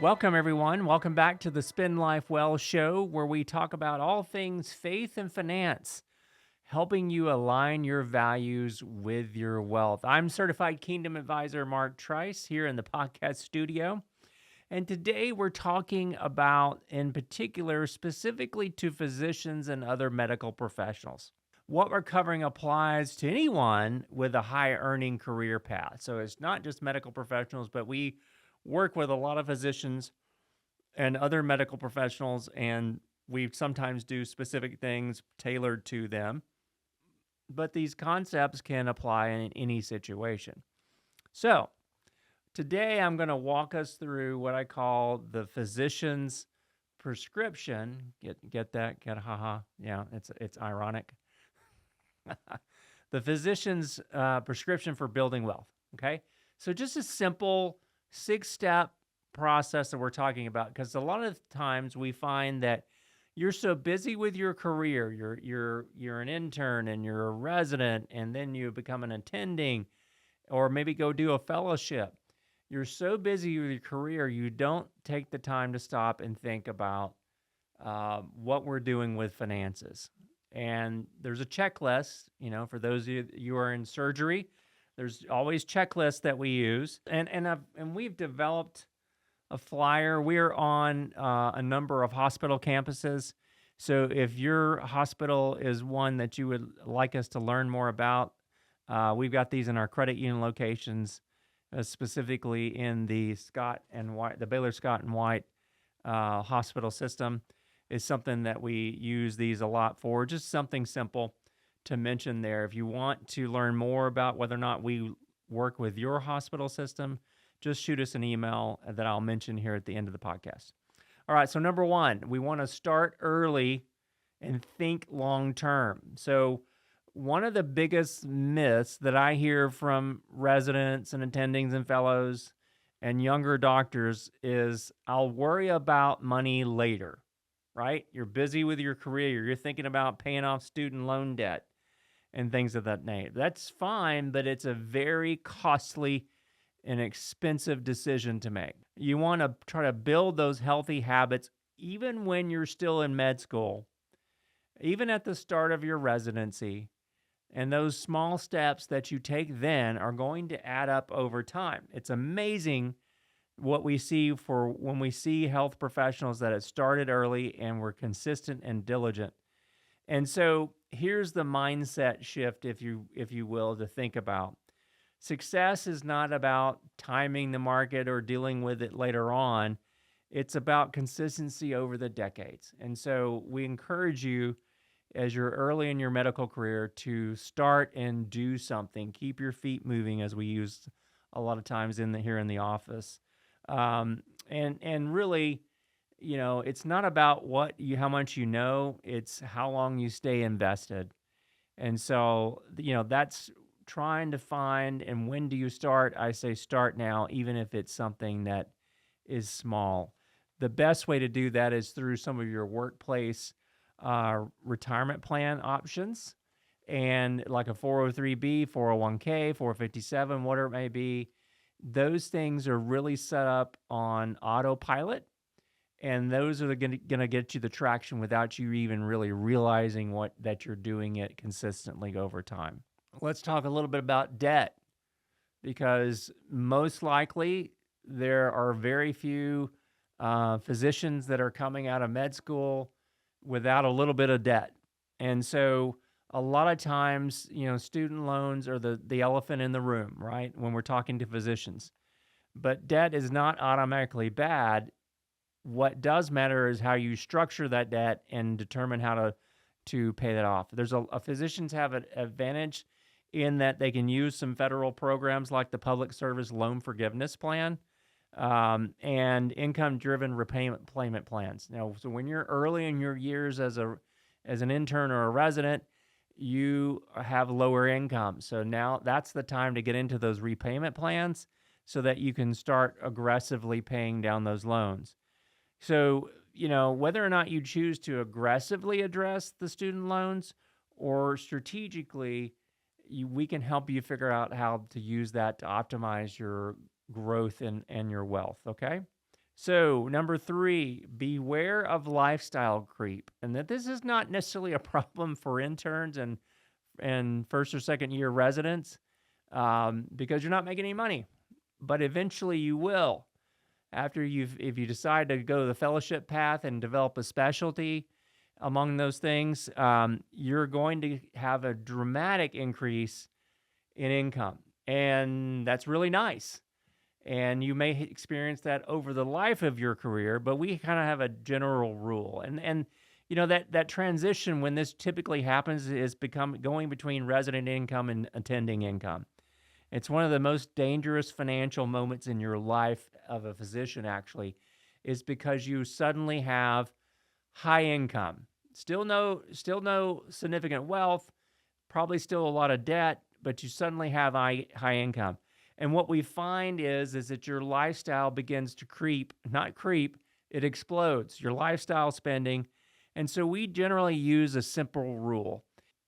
Welcome, everyone. Welcome back to the Spin Life Well show, where we talk about all things faith and finance, helping you align your values with your wealth. I'm certified Kingdom Advisor Mark Trice here in the podcast studio. And today we're talking about, in particular, specifically to physicians and other medical professionals. What we're covering applies to anyone with a high earning career path. So it's not just medical professionals, but we work with a lot of physicians and other medical professionals, and we sometimes do specific things tailored to them. But these concepts can apply in any situation. So today I'm going to walk us through what I call the physician's prescription. Get that? Get haha. Yeah, it's ironic. The physician's prescription for building wealth. Okay, so just a simple 6-step process that we're talking about, because a lot of times we find that you're so busy with your career. You're an intern and you're a resident, and then you become an attending, or maybe go do a fellowship. You're so busy with your career, you don't take the time to stop and think about what we're doing with finances. And there's a checklist, for those of you who are in surgery, there's always checklists that we use. And we've developed a flyer. We're on a number of hospital campuses. So if your hospital is one that you would like us to learn more about, we've got these in our credit union locations, specifically in the Baylor Scott and White hospital system is something that we use these a lot for. Just something simple to mention there. If you want to learn more about whether or not we work with your hospital system, just shoot us an email that I'll mention here at the end of the podcast. All right, so number one, we want to start early and think long term. So one of the biggest myths that I hear from residents and attendings and fellows and younger doctors is, I'll worry about money later, right? You're busy with your career. You're thinking about paying off student loan debt and things of that nature. That's fine, but it's a very costly and expensive decision to make. You want to try to build those healthy habits even when you're still in med school, even at the start of your residency. And those small steps that you take then are going to add up over time. It's amazing what we see for when we see health professionals that have started early and were consistent and diligent. And so here's the mindset shift, if you will, to think about. Success is not about timing the market or dealing with it later on. It's about consistency over the decades. And so we encourage you, as you're early in your medical career, to start and do something. Keep your feet moving, as we use a lot of times here in the office. And really, it's not about how much you know, it's how long you stay invested. And so, that's trying to find, and when do you start? I say start now, even if it's something that is small. The best way to do that is through some of your workplace retirement plan options, and like a 403b, 401k, 457, whatever it may be. Those things are really set up on autopilot, and those are going to get you the traction without you even really realizing that you're doing it consistently over time. Let's talk a little bit about debt, because most likely there are very few physicians that are coming out of med school without a little bit of debt. And so a lot of times, student loans are the elephant in the room, right, when we're talking to physicians. But debt is not automatically bad. What does matter is how you structure that debt and determine how to pay that off. There's physicians have an advantage in that they can use some federal programs like the Public Service Loan Forgiveness Plan and income-driven repayment plans. Now, so when you're early in your years as an intern or a resident, you have lower income. So now that's the time to get into those repayment plans so that you can start aggressively paying down those loans. So, whether or not you choose to aggressively address the student loans or strategically, we can help you figure out how to use that to optimize your growth and your wealth, okay? So, number 3, beware of lifestyle creep. And that this is not necessarily a problem for interns and first or second year residents because you're not making any money. But eventually you will. If you decide to go the fellowship path and develop a specialty among those things, you're going to have a dramatic increase in income. And that's really nice. And you may experience that over the life of your career, but we kind of have a general rule. And that transition when this typically happens is going between resident income and attending income. It's one of the most dangerous financial moments in your life of a physician, actually, is because you suddenly have high income, still no significant wealth, probably still a lot of debt, but you suddenly have high income. And what we find is that your lifestyle begins to not creep, it explodes, your lifestyle spending. And so we generally use a simple rule.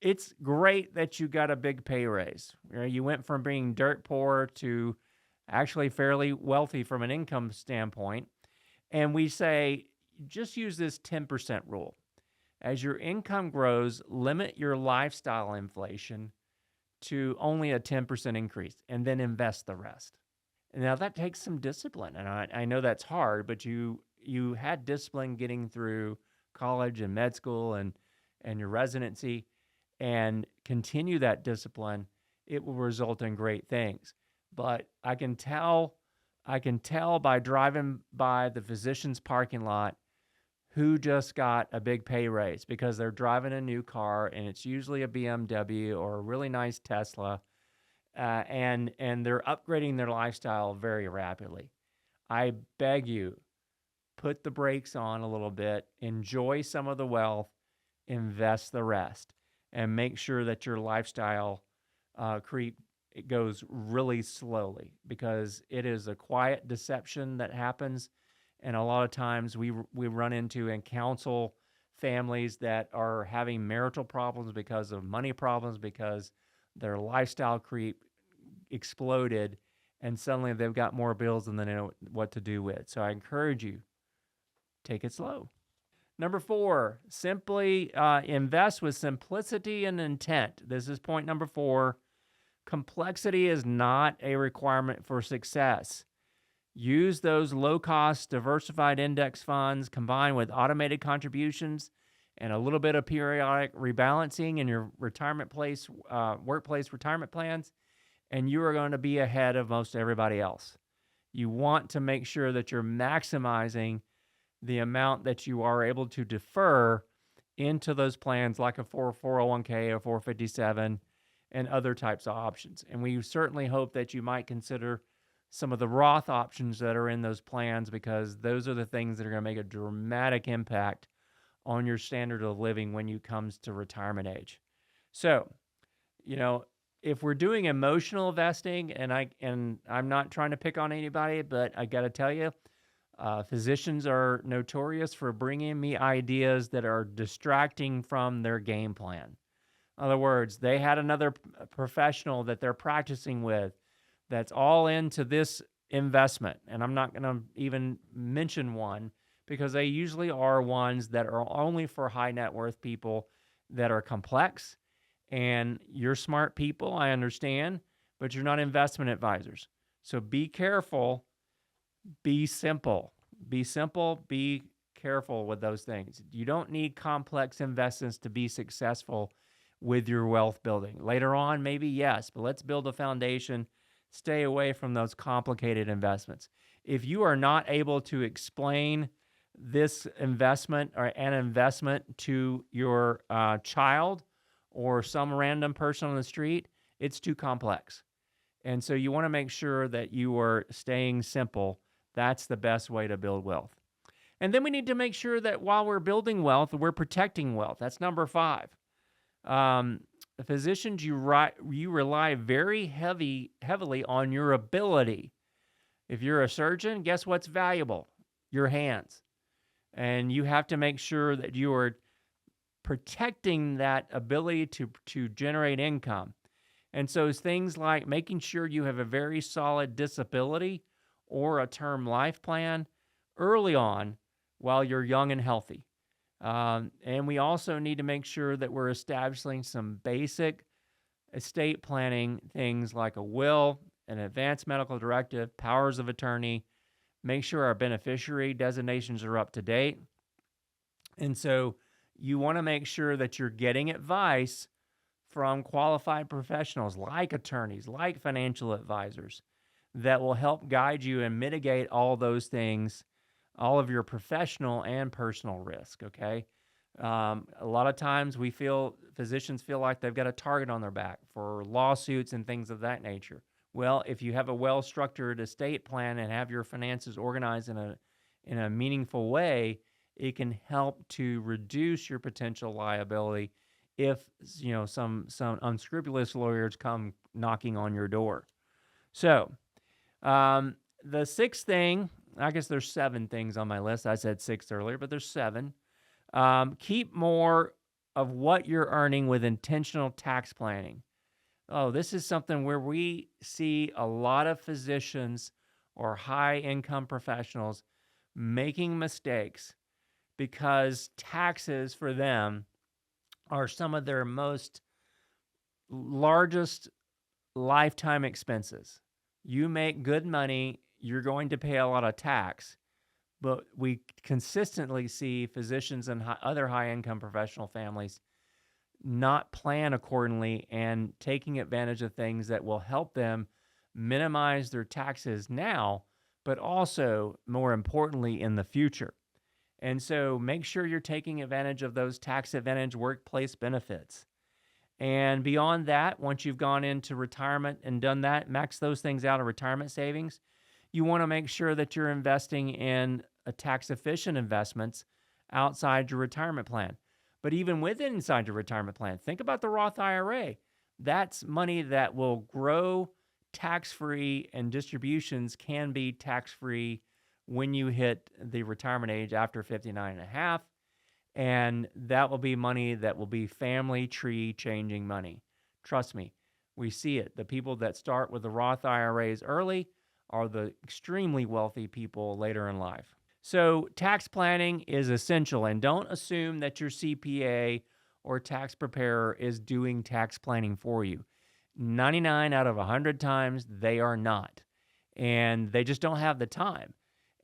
It's great that you got a big pay raise. You went from being dirt poor to actually fairly wealthy from an income standpoint. And we say, just use this 10% rule. As your income grows, limit your lifestyle inflation to only a 10% increase and then invest the rest. Now that takes some discipline. And I know that's hard, but you had discipline getting through college and med school and your residency, and continue that discipline, it will result in great things. But I can tell by driving by the physician's parking lot who just got a big pay raise because they're driving a new car, and it's usually a BMW or a really nice Tesla, and they're upgrading their lifestyle very rapidly. I beg you, put the brakes on a little bit, enjoy some of the wealth, invest the rest, and make sure that your lifestyle creep goes really slowly, because it is a quiet deception that happens. And a lot of times we run into and counsel families that are having marital problems because of money problems, because their lifestyle creep exploded and suddenly they've got more bills than they know what to do with. So I encourage you, take it slow. Number 4, simply invest with simplicity and intent. This is point number 4. Complexity is not a requirement for success. Use those low-cost diversified index funds combined with automated contributions and a little bit of periodic rebalancing in your workplace retirement plans, and you are going to be ahead of most everybody else. You want to make sure that you're maximizing the amount that you are able to defer into those plans, like a 401k or 457 and other types of options. And we certainly hope that you might consider some of the Roth options that are in those plans, because those are the things that are going to make a dramatic impact on your standard of living when you comes to retirement age. So, if we're doing emotional investing, and I'm not trying to pick on anybody, but I got to tell you, physicians are notorious for bringing me ideas that are distracting from their game plan. In other words, they had another professional that they're practicing with that's all into this investment. And I'm not going to even mention one, because they usually are ones that are only for high net worth people that are complex. And you're smart people, I understand, but you're not investment advisors. So be careful, be simple. Be simple, be careful with those things. You don't need complex investments to be successful with your wealth building. Later on, maybe yes, but let's build a foundation. Stay away from those complicated investments. If you are not able to explain this investment or an investment to your child or some random person on the street, it's too complex. And so you want to make sure that you are staying simple. That's the best way to build wealth. And then we need to make sure that while we're building wealth, we're protecting wealth. That's number 5. Physicians, you rely very heavily on your ability. If you're a surgeon, guess what's valuable? Your hands. And you have to make sure that you are protecting that ability to generate income. And so it's things like making sure you have a very solid disability or a term life plan early on while you're young and healthy. And we also need to make sure that we're establishing some basic estate planning things like a will, an advanced medical directive, powers of attorney. Make sure our beneficiary designations are up to date. And so you want to make sure that you're getting advice from qualified professionals like attorneys, like financial advisors that will help guide you and mitigate all those things, all of your professional and personal risk, okay? A lot of times physicians feel like they've got a target on their back for lawsuits and things of that nature. Well, if you have a well-structured estate plan and have your finances organized in a meaningful way, it can help to reduce your potential liability if some unscrupulous lawyers come knocking on your door. So, the sixth thing, I guess there's 7 things on my list. I said 6 earlier, but there's 7. Keep more of what you're earning with intentional tax planning. Oh, this is something where we see a lot of physicians or high-income professionals making mistakes because taxes for them are some of their most largest lifetime expenses. You make good money, you're going to pay a lot of tax. But we consistently see physicians and other high-income professional families not plan accordingly and taking advantage of things that will help them minimize their taxes now, but also, more importantly, in the future. And so make sure you're taking advantage of those tax advantage workplace benefits. And beyond that, once you've gone into retirement and done that, max those things out of retirement savings, you want to make sure that you're investing in a tax-efficient investments outside your retirement plan. But even inside your retirement plan, think about the Roth IRA. That's money that will grow tax-free, and distributions can be tax-free when you hit the retirement age after 59 and a half. And that will be money that will be family tree changing money. Trust me, we see it. The people that start with the Roth IRAs early are the extremely wealthy people later in life. So tax planning is essential, and don't assume that your CPA or tax preparer is doing tax planning for you. 99 out of 100 times, they are not, and they just don't have the time.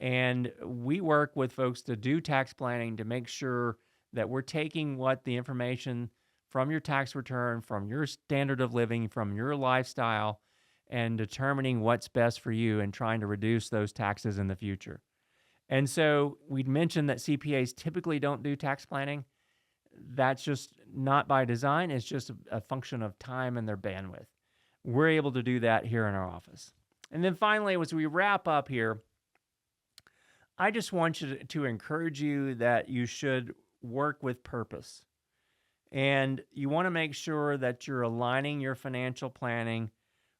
And we work with folks to do tax planning to make sure that we're taking the information from your tax return, from your standard of living, from your lifestyle, and determining what's best for you and trying to reduce those taxes in the future. And so we'd mentioned that CPAs typically don't do tax planning. That's just not by design. It's just a function of time and their bandwidth. We're able to do that here in our office. And then finally, as we wrap up here, I just want you to encourage you that you should work with purpose. And you want to make sure that you're aligning your financial planning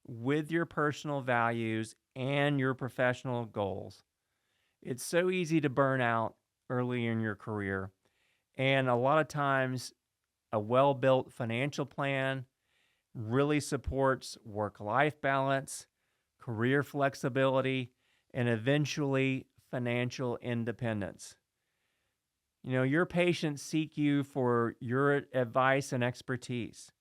with your personal values and your professional goals. It's so easy to burn out early in your career. And a lot of times, a well-built financial plan really supports work-life balance, career flexibility, and eventually financial independence. Your patients seek you for your advice and expertise.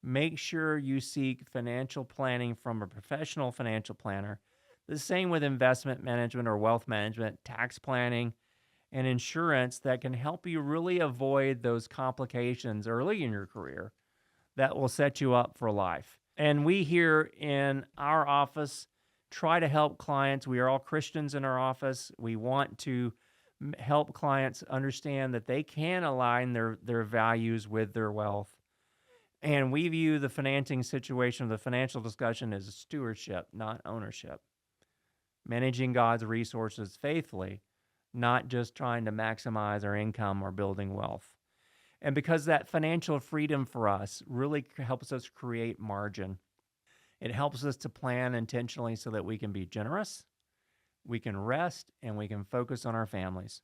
Make sure you seek financial planning from a professional financial planner. The same with investment management or wealth management, tax planning, and insurance that can help you really avoid those complications early in your career that will set you up for life. And we here in our office try to help clients. We are all Christians in our office. We want to help clients understand that they can align their values with their wealth. And we view the financing situation, the financial discussion, as a stewardship, not ownership. Managing God's resources faithfully, not just trying to maximize our income or building wealth. And because that financial freedom for us really helps us create margin. It helps us to plan intentionally so that we can be generous, we can rest, and we can focus on our families.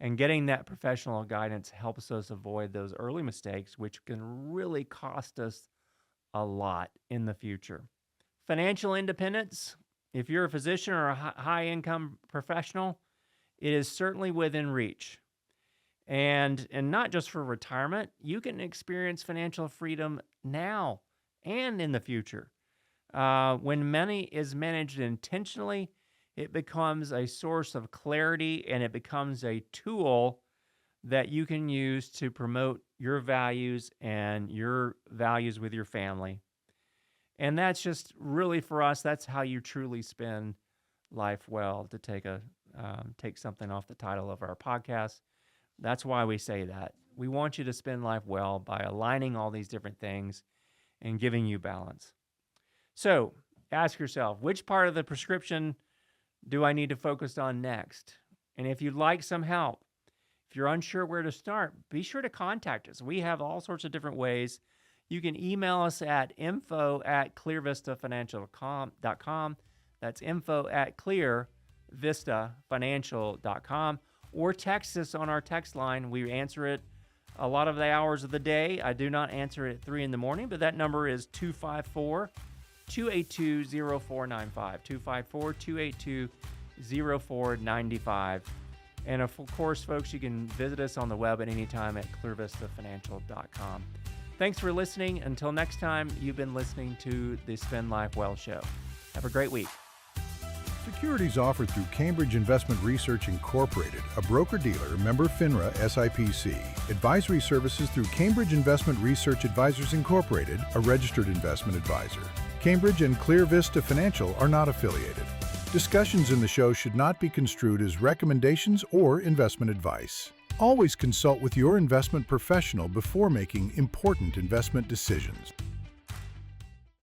And getting that professional guidance helps us avoid those early mistakes, which can really cost us a lot in the future. Financial independence, if you're a physician or a high-income professional, it is certainly within reach. And not just for retirement, you can experience financial freedom now and in the future. When money is managed intentionally, it becomes a source of clarity and it becomes a tool that you can use to promote your values and your values with your family. And that's just really for us, that's how you truly spend life well, to take something off the title of our podcast. That's why we say that. We want you to spend life well by aligning all these different things and giving you balance. So ask yourself, which part of the prescription do I need to focus on next? And if you'd like some help, if you're unsure where to start, be sure to contact us. We have all sorts of different ways. You can email us at info@clearvistafinancial.com. That's info@clearvistafinancial.com. Or text us on our text line. We answer it a lot of the hours of the day. I do not answer it at 3 in the morning, but that number is 254-282-0495. 254-282-0495. And of course, folks, you can visit us on the web at any time at clearvistafinancial.com. Thanks for listening. Until next time, you've been listening to the Spend Life Well Show. Have a great week. Securities offered through Cambridge Investment Research Incorporated, a broker-dealer, member FINRA SIPC. Advisory services through Cambridge Investment Research Advisors Incorporated, a registered investment advisor. Cambridge and Clear Vista Financial are not affiliated. Discussions in the show should not be construed as recommendations or investment advice. Always consult with your investment professional before making important investment decisions.